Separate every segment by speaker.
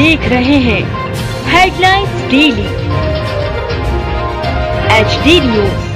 Speaker 1: देख रहे हैं हेडलाइंस डेली HD न्यूज।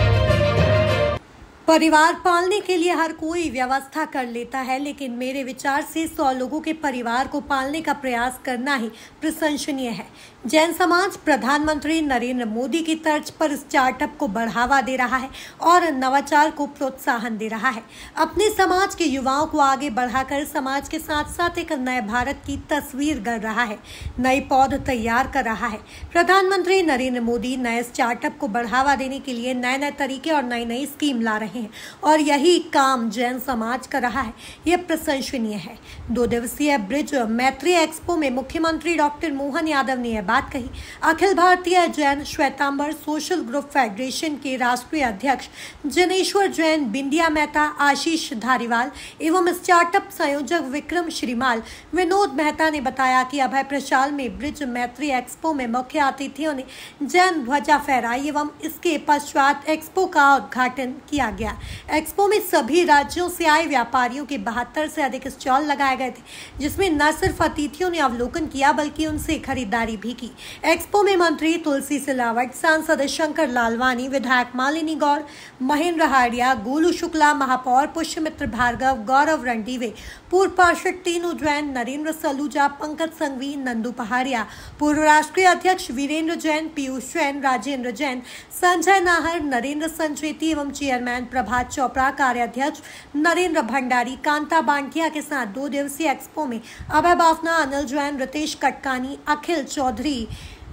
Speaker 2: परिवार पालने के लिए हर कोई व्यवस्था कर लेता है, लेकिन मेरे विचार से 100 लोगों के परिवार को पालने का प्रयास करना ही प्रशंसनीय है। जैन समाज प्रधानमंत्री नरेंद्र मोदी की तर्ज पर स्टार्टअप को बढ़ावा दे रहा है और नवाचार को प्रोत्साहन दे रहा है। अपने समाज के युवाओं को आगे बढ़ाकर समाज के साथ साथ एक नए भारत की तस्वीर गढ़ रहा है, नई पौध तैयार कर रहा है। प्रधानमंत्री नरेंद्र मोदी नए स्टार्टअप को बढ़ावा देने के लिए नए नए तरीके और नई नई स्कीम ला रहे हैं और यही काम जैन समाज कर रहा है। यह प्रशंसनीय है। 2 दिवसीय ब्रिज मैत्री एक्सपो में मुख्यमंत्री डॉक्टर मोहन यादव ने यह बात कही। Akhil Bharatiya Jain Shwetambar social group federation के राष्ट्रीय अध्यक्ष जनेश्वर जैन, बिंदिया मेहता, आशीष धारीवाल एवं स्टार्टअप संयोजक विक्रम श्रीमाल, विनोद मेहता ने बताया कि अभय प्रशाल में ब्रिज मैत्री एक्सपो में मुख्य अतिथियों ने जैन ध्वजा फहराई एवं इसके पश्चात एक्सपो का उद्घाटन किया गया। एक्सपो में सभी राज्यों से आए व्यापारियों के 72 से अधिक स्टॉल लगाए गए थे, जिसमें न सिर्फ अतिथियों ने अवलोकन किया बल्कि उनसे खरीदारी भी की। एक्सपो में मंत्री तुलसी सिलावट, सांसद शंकर लालवानी, विधायक मालिनी गौड़, महेंद्र हाड़िया, गोलू शुक्ला, महापौर पुष्यमित्र भार्गव, गौरव रणदीवे, पूर्व पार्षद तीनू जैन, नरेंद्र सलूजा, पंकज संघवी, नंदू पहाड़िया, पूर्व राष्ट्रीय अध्यक्ष वीरेंद्र जैन, पीयूष जैन, राजेंद्र जैन, संजय नाहर, नरेंद्र संचेती एवं चेयरमैन प्रभात चोपड़ा, कार्याध्यक्ष नरेंद्र भंडारी, कांता बांटिया के साथ 2 दिवसीय एक्सपो में अभय बाफना, अनिल जैन, रितेश कटकानी, अखिल चौधरी,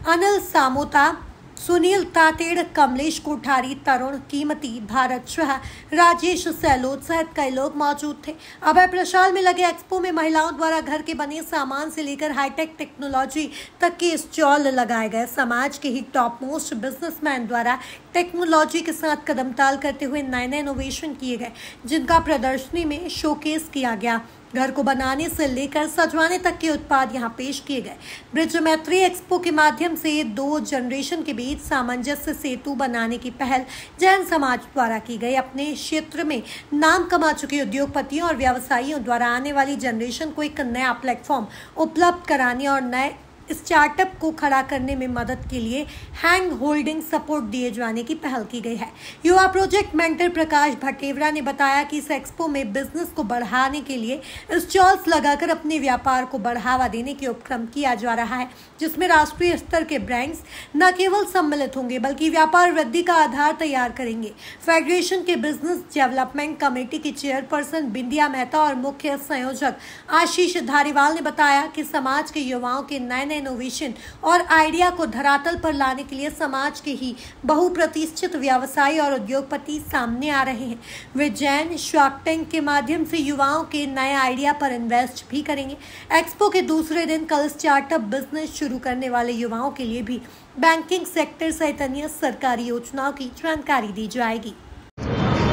Speaker 2: अनिल सामोता, सुनील तातेड़, कमलेश कोठारी, तरुण कीमती, भारत शाह, राजेश सैलोत सहित कई लोग मौजूद थे। अभय प्रशाल में लगे एक्सपो में महिलाओं द्वारा घर के बने सामान से लेकर हाईटेक टेक्नोलॉजी तक के स्टॉल लगाए गए। समाज के ही टॉप मोस्ट बिजनेसमैन द्वारा टेक्नोलॉजी के साथ कदमताल करते हुए नए नए इनोवेशन किए गए, जिनका प्रदर्शनी में शोकेस किया गया। घर को बनाने से लेकर सजवाने तक के उत्पाद यहां पेश किए गए। ब्रिज मैत्री एक्सपो के माध्यम से 2 जनरेशन के बीच सामंजस्य सेतु बनाने की पहल जैन समाज द्वारा की गई। अपने क्षेत्र में नाम कमा चुके उद्योगपतियों और व्यवसायियों द्वारा आने वाली जनरेशन को एक नया प्लेटफॉर्म उपलब्ध कराने और नए स्टार्टअप को खड़ा करने में मदद के लिए हैंड होल्डिंग सपोर्ट दिए जाने की पहल की गई है। युवा प्रोजेक्ट मेंटर प्रकाश भटेवरा ने बताया कि इस एक्सपो में बिजनेस को बढ़ाने के लिए स्टॉल्स लगाकर अपने व्यापार को बढ़ावा देने के उपक्रम किया जा रहा है, जिसमें राष्ट्रीय स्तर के ब्रांड्स न केवल सम्मिलित होंगे बल्कि व्यापार वृद्धि का आधार तैयार करेंगे। फेडरेशन के बिजनेस डेवलपमेंट कमेटी की चेयरपर्सन बिंदिया मेहता और मुख्य संयोजक आशीष धारीवाल ने बताया कि समाज के युवाओं के नए इनोवेशन और आइडिया को धरातल पर लाने के लिए समाज के ही बहुप्रतिष्ठित व्यवसायी और उद्योगपति सामने आ रहे हैं। वे जैन शार्क टैंक के माध्यम से युवाओं के नए आइडिया पर इन्वेस्ट भी करेंगे। एक्सपो के दूसरे दिन कल स्टार्टअप बिजनेस शुरू करने वाले युवाओं के लिए भी बैंकिंग सेक्टर सहित अन्य सरकारी योजनाओं की जानकारी दी जाएगी।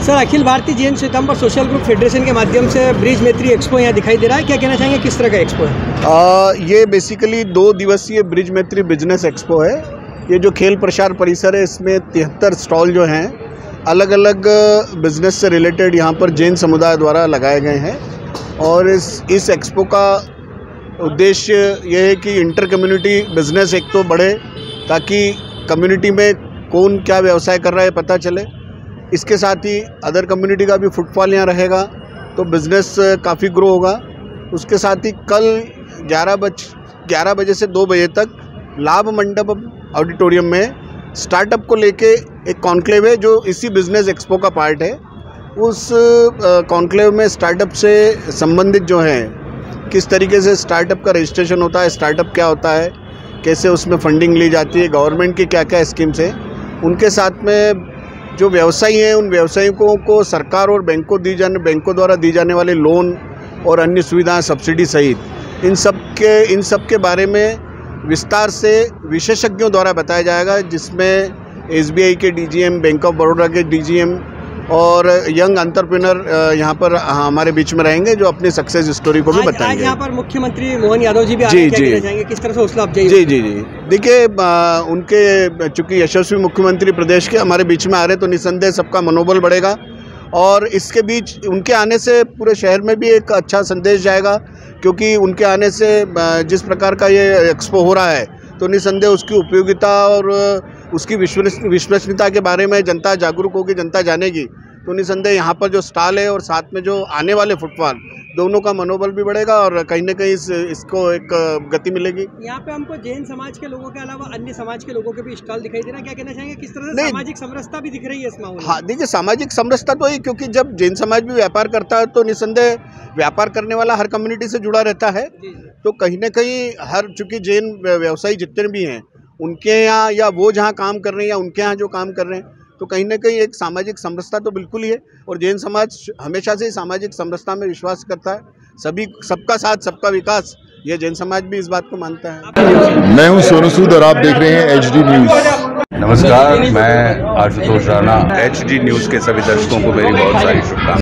Speaker 3: Sir, Akhil Bharatiya Jain Shwetambar social group federation के माध्यम से ब्रिज मैत्री एक्सपो यहाँ दिखाई दे रहा है, क्या कहना चाहेंगे, किस तरह का एक्सपो है?
Speaker 4: ये बेसिकली 2 दिवसीय ब्रिज मैत्री बिजनेस एक्सपो है। ये जो खेल प्रसार परिसर है, इसमें 73 स्टॉल जो हैं अलग अलग बिजनेस से रिलेटेड यहाँ पर जैन समुदाय द्वारा लगाए गए हैं। और इस एक्सपो का उद्देश्य ये है कि इंटर कम्युनिटी बिजनेस एक तो बढ़े, ताकि कम्युनिटी में कौन क्या व्यवसाय कर रहा है पता चले। इसके साथ ही अदर कम्युनिटी का भी फुटफॉल यहाँ रहेगा, तो बिज़नेस काफ़ी ग्रो होगा। उसके साथ ही कल 11 बजे से 2 बजे तक लाभ मंडप ऑडिटोरियम में स्टार्टअप को लेके एक कॉन्क्लेव है, जो इसी बिजनेस एक्सपो का पार्ट है। उस कॉन्क्लेव में स्टार्टअप से संबंधित जो है, किस तरीके से स्टार्टअप का रजिस्ट्रेशन होता है, स्टार्टअप क्या होता है, कैसे उसमें फंडिंग ली जाती है, गवर्नमेंट की क्या क्या स्कीम्स है, उनके साथ में जो व्यवसायी हैं उन व्यवसायियों को सरकार और बैंकों द्वारा दी जाने वाले लोन और अन्य सुविधाएं, सब्सिडी सहित इन सब के बारे में विस्तार से विशेषज्ञों द्वारा बताया जाएगा, जिसमें SBI के DGM, बैंक ऑफ बड़ौदा के DGM और यंग एंटरप्रेन्योर यहाँ पर हमारे बीच में रहेंगे, जो अपनी सक्सेस स्टोरी को भी बताएंगे।
Speaker 3: आज यहाँ पर मुख्यमंत्री मोहन यादव जी भी आ रहे हैं, क्या कहना चाहेंगे, किस तरह से हौसला अफजाई?
Speaker 4: जी। देखिए, उनके चूँकि यशस्वी मुख्यमंत्री प्रदेश के हमारे बीच में आ रहे, तो निसंदेह सबका मनोबल बढ़ेगा और इसके बीच उनके आने से पूरे शहर में भी एक अच्छा संदेश जाएगा, क्योंकि उनके आने से जिस प्रकार का ये एक्सपो हो रहा है तो निसंदेह उसकी उपयोगिता और उसकी विश्वसनीयता के बारे में जनता जागरूक होगी, जनता जानेगी। तो निसंदेह यहाँ पर जो स्टॉल है और साथ में जो आने वाले फुटफॉल, दोनों का मनोबल भी बढ़ेगा और कहीं ना कहीं इसको एक गति मिलेगी।
Speaker 3: यहाँ पे हमको जैन समाज के लोगों के अलावा अन्य समाज के लोगों के भी स्टॉल दिखाई दे रहा है, क्या कहना चाहेंगे, किस तरह से सामाजिक समरसता भी दिख रही है इस माहौल में?
Speaker 4: हाँ देखिए, सामाजिक समरसता तो है, क्योंकि जब जैन समाज भी व्यापार करता है तो निसंदेह व्यापार करने वाला हर कम्युनिटी से जुड़ा रहता है। तो कहीं ना कहीं चूँकि जैन व्यवसायी जितने भी हैं उनके यहाँ या वो जहाँ काम कर रहे हैं या उनके यहाँ जो काम कर रहे हैं, तो कहीं ना कहीं एक सामाजिक समरसता तो बिल्कुल ही है। और जैन समाज हमेशा से सामाजिक समरसता में विश्वास करता है। सबका साथ सबका विकास, ये जैन समाज भी इस बात को मानता है।
Speaker 5: मैं हूं सोनू सूद और आप देख रहे हैं HD न्यूज़।
Speaker 6: नमस्कार, मैं आशुतोष राणा। HD न्यूज़ के सभी दर्शकों को मेरी बहुत सारी शुभकामनाएं।